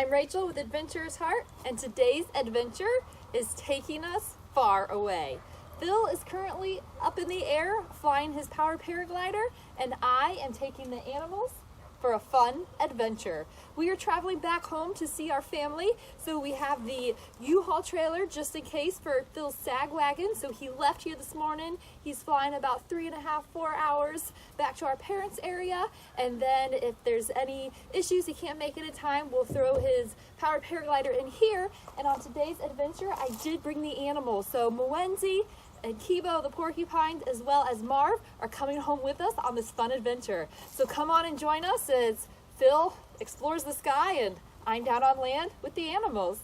I'm Rachel with Adventurous Heart, and today's adventure is taking us far away. Phil is currently up in the air flying his power paraglider, and I am taking the animals for a fun adventure. We are traveling back home to see our family, so we have the U-Haul trailer just in case for Phil's sag wagon. So he left here this morning. He's flying about 3.5, 4 hours back to our parents' area, and then if there's any issues he can't make it in time, we'll throw his power paraglider in here. And on today's adventure, I did bring the animals. So Mwenzi and Kibo, the porcupines, as well as Marv, are coming home with us on this fun adventure. So come on and join us as Phil explores the sky and I'm down on land with the animals.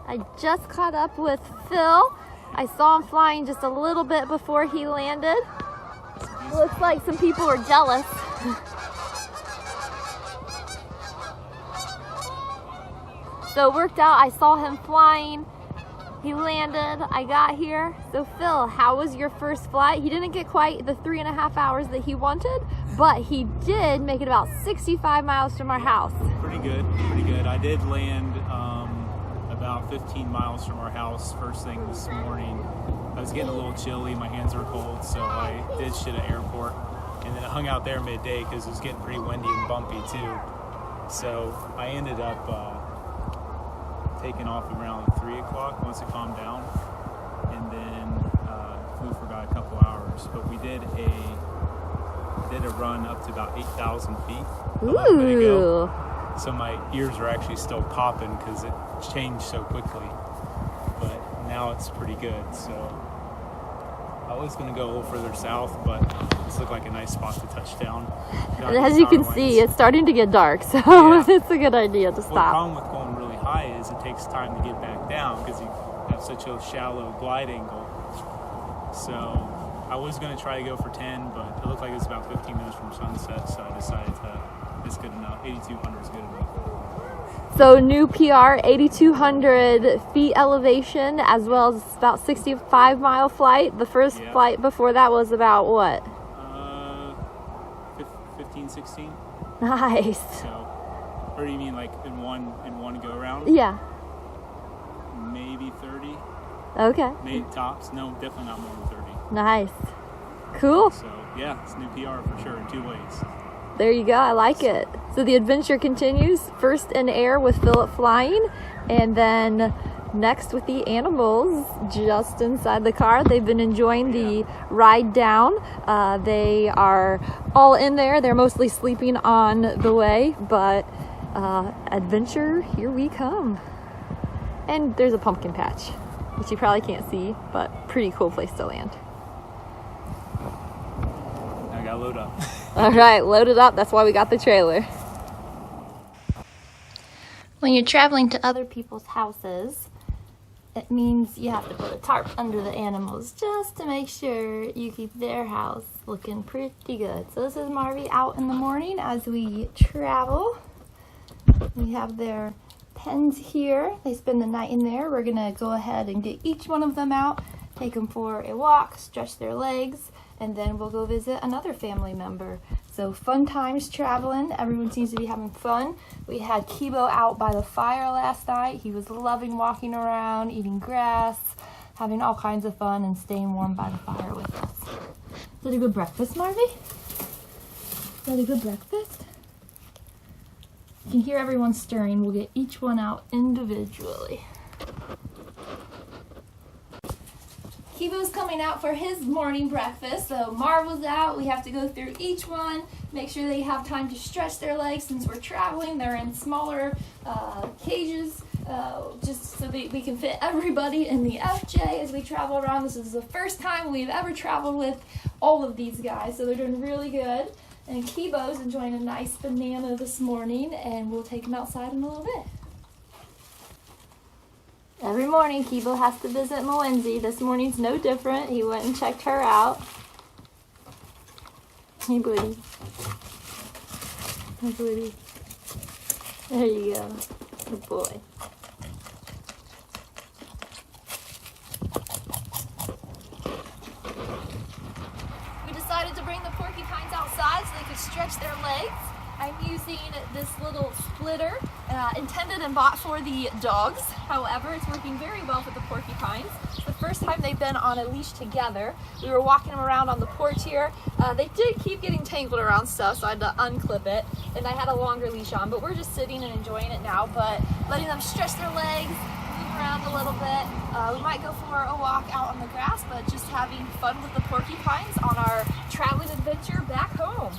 I just caught up with Phil. I saw him flying just a little bit before he landed. Looks like some people were jealous. So it worked out. I saw him flying. He landed, I got here. So Phil, how was your first flight? He didn't get quite the 3.5 hours that he wanted, but he did make it about 65 miles from our house. Pretty good, pretty good. I did land about 15 miles from our house first thing this morning. I was getting a little chilly, my hands were cold, so I did shit at airport. And then I hung out there midday because it was getting pretty windy and bumpy too. So I ended up taking off around 3 o'clock once it calmed down, and then flew for about a couple hours. But we did a run up to about 8,000 feet. Ooh! So my ears are actually still popping because it changed so quickly. But now it's pretty good. So I was going to go a little further south, but this looked like a nice spot to touch down. As you can see, it's starting to get dark, so yeah. It's a good idea to stop. Well, the problem with going really high is it takes time to get back down because you have such a shallow glide angle. So I was going to try to go for 10, but it looked like it was about 15 minutes from sunset, so I decided it's good enough. 8,200 is good enough. So new PR, 8,200 feet elevation, as well as about 65-mile flight. The first flight before that was about what? 15, 16. Nice. So, or do you mean like in one go around? Yeah. Maybe 30. Okay. Maybe tops. No, definitely not more than 30. Nice. Cool. So yeah, it's new PR for sure in 2 ways. There you go. I like it. So the adventure continues. First in air with Philip flying, and then next with the animals just inside the car. They've been enjoying the ride down. They are all in there. They're mostly sleeping on the way, but adventure, here we come. And there's a pumpkin patch, which you probably can't see, but pretty cool place to land. I gotta load up. All right, load it up. That's why we got the trailer. When you're traveling to other people's houses, it means you have to put a tarp under the animals just to make sure you keep their house looking pretty good. So this is Marvy out in the morning as we travel. We have their pens here. They spend the night in there. We're gonna go ahead and get each one of them out, take them for a walk, stretch their legs, and then we'll go visit another family member. So fun times traveling. Everyone seems to be having fun. We had Kibo out by the fire last night. He was loving walking around, eating grass, having all kinds of fun, and staying warm by the fire with us. Is that a good breakfast, Marvy? Is that a good breakfast? You can hear everyone stirring. We'll get each one out individually. Kibo's coming out for his morning breakfast, so Marv was out. We have to go through each one, make sure they have time to stretch their legs since we're traveling. They're in smaller cages, just so we can fit everybody in the FJ as we travel around. This is the first time we've ever traveled with all of these guys, so they're doing really good. And Kibo's enjoying a nice banana this morning, and we'll take him outside in a little bit. Every morning, Kibo has to visit Mwenzi. This morning's no different. He went and checked her out. Hey, buddy. Hey, buddy. There you go. Good boy. We decided to bring the porcupines outside so they could stretch their legs. I'm using this little splitter intended and bought for the dogs. However, it's working very well for the porcupines. It's the first time they've been on a leash together. We were walking them around on the porch here. They did keep getting tangled around stuff, so I had to unclip it. And I had a longer leash on, but we're just sitting and enjoying it now. But letting them stretch their legs, move around a little bit. We might go for a walk out on the grass, but just having fun with the porcupines on our traveling adventure back home.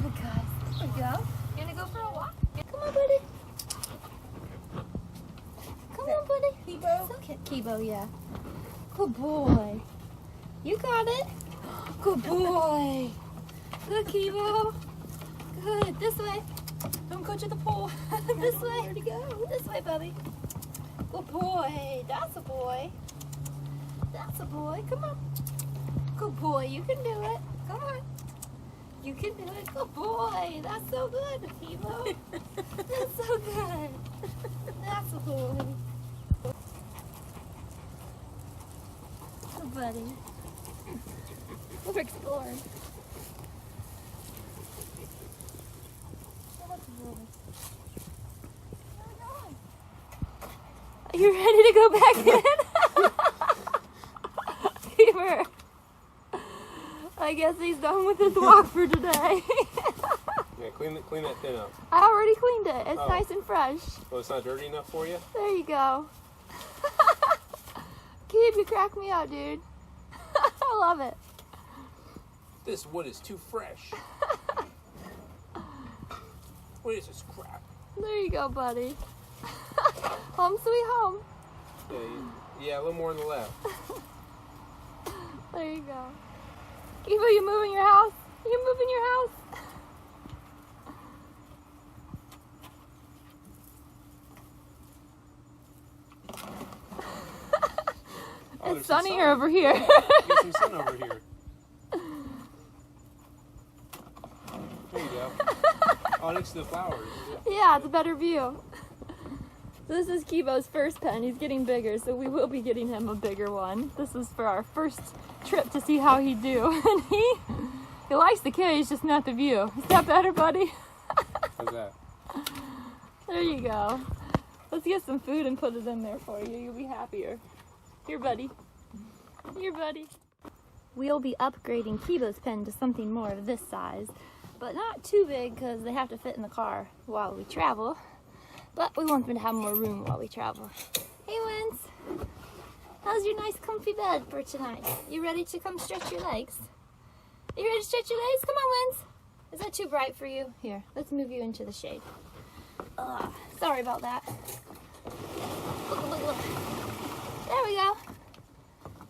Good guys. There we go. You gonna go for a walk? Come on, buddy. Come on, buddy. Kibo? Okay. Kibo, yeah. Good boy. You got it. Good boy. Good, Kibo. Good. This way. Don't go to the pool. This way. Where'd he go? This way, Bubby. Good boy. That's a boy. That's a boy. Come on. Good boy. You can do it. Come on. You can do it. Good boy. That's so good, Kibo. That's so good. That's a boy. Good buddy. We're exploring. That's a boy. Are you ready to go back in? Beaver. I guess he's done with his walk for today. Yeah, clean that thing up. I already cleaned it. It's Oh. nice and fresh. Oh, it's not dirty enough for you? There you go. Keeb, you crack me out, dude. I love it. This wood is too fresh. What is this crap? There you go, buddy. Home sweet home. Yeah, a little more on the left. There you go. Keeb, are you moving your house? Are you moving your house? Oh, It's there's some sunnier sun. over here. Get some sun over here. There you go. Oh, next to the flowers. Yeah, it's a better view. So this is Kibo's first pen. He's getting bigger, so we will be getting him a bigger one. This is for our first trip to see how he'd do. And he likes the cage, just not the view. Is that better, buddy? How's that? There you go. Let's get some food and put it in there for you. You'll be happier. Here, buddy. Here, buddy. We'll be upgrading Kibo's pen to something more of this size, but not too big because they have to fit in the car while we travel. But we want them to have more room while we travel. Hey, Wins. How's your nice comfy bed for tonight? You ready to come stretch your legs? You ready to stretch your legs? Come on, Wins. Is that too bright for you? Here, let's move you into the shade. Sorry about that. Look, look, look. There we go.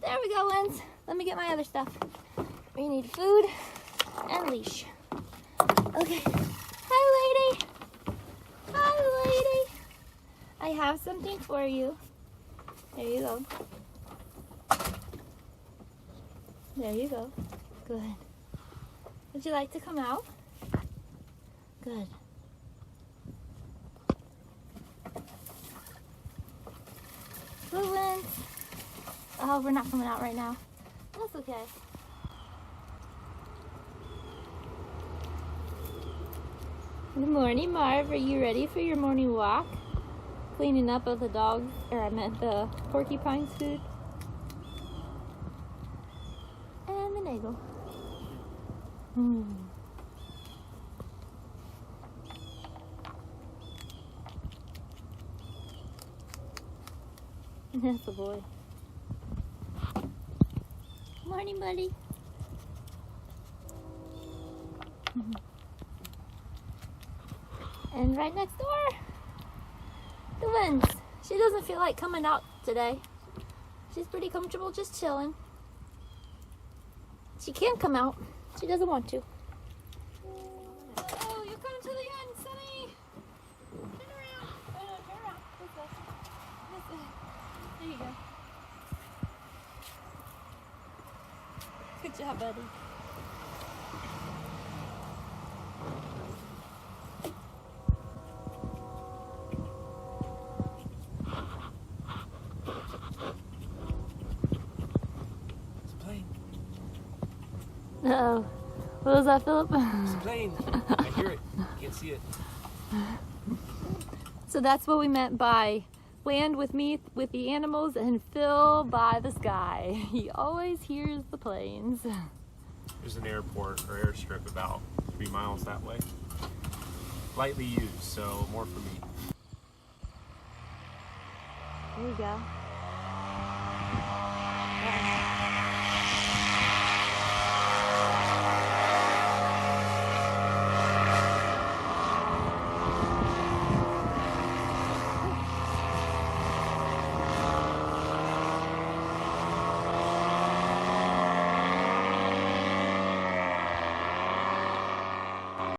There we go, Wins. Let me get my other stuff. We need food and leash. Okay. Hi, lady. Hi, lady. I have something for you. There you go. There you go. Good. Would you like to come out? Good. Good, Wins. Oh, we're not coming out right now. That's okay. Good morning, Marv. Are you ready for your morning walk? Cleaning up of the dogs, or I meant the porcupine's food. And the Nagle. That's a boy. Morning, buddy. And right next door, the Winds. She doesn't feel like coming out today. She's pretty comfortable just chilling. She can come out. She doesn't want to. Oh, you're coming to the end, Sunny. Turn around. Oh, no, turn around. This way. This way. There you go. Good job, buddy. It's a plane. Uh-oh. What was that, Philip? It's a plane. I hear it. Can't see it. So that's what we meant by land with me with the animals and Phil by the sky. He always hears the planes. There's an airport or airstrip about 3 miles that way. Lightly used, so more for me. There you go.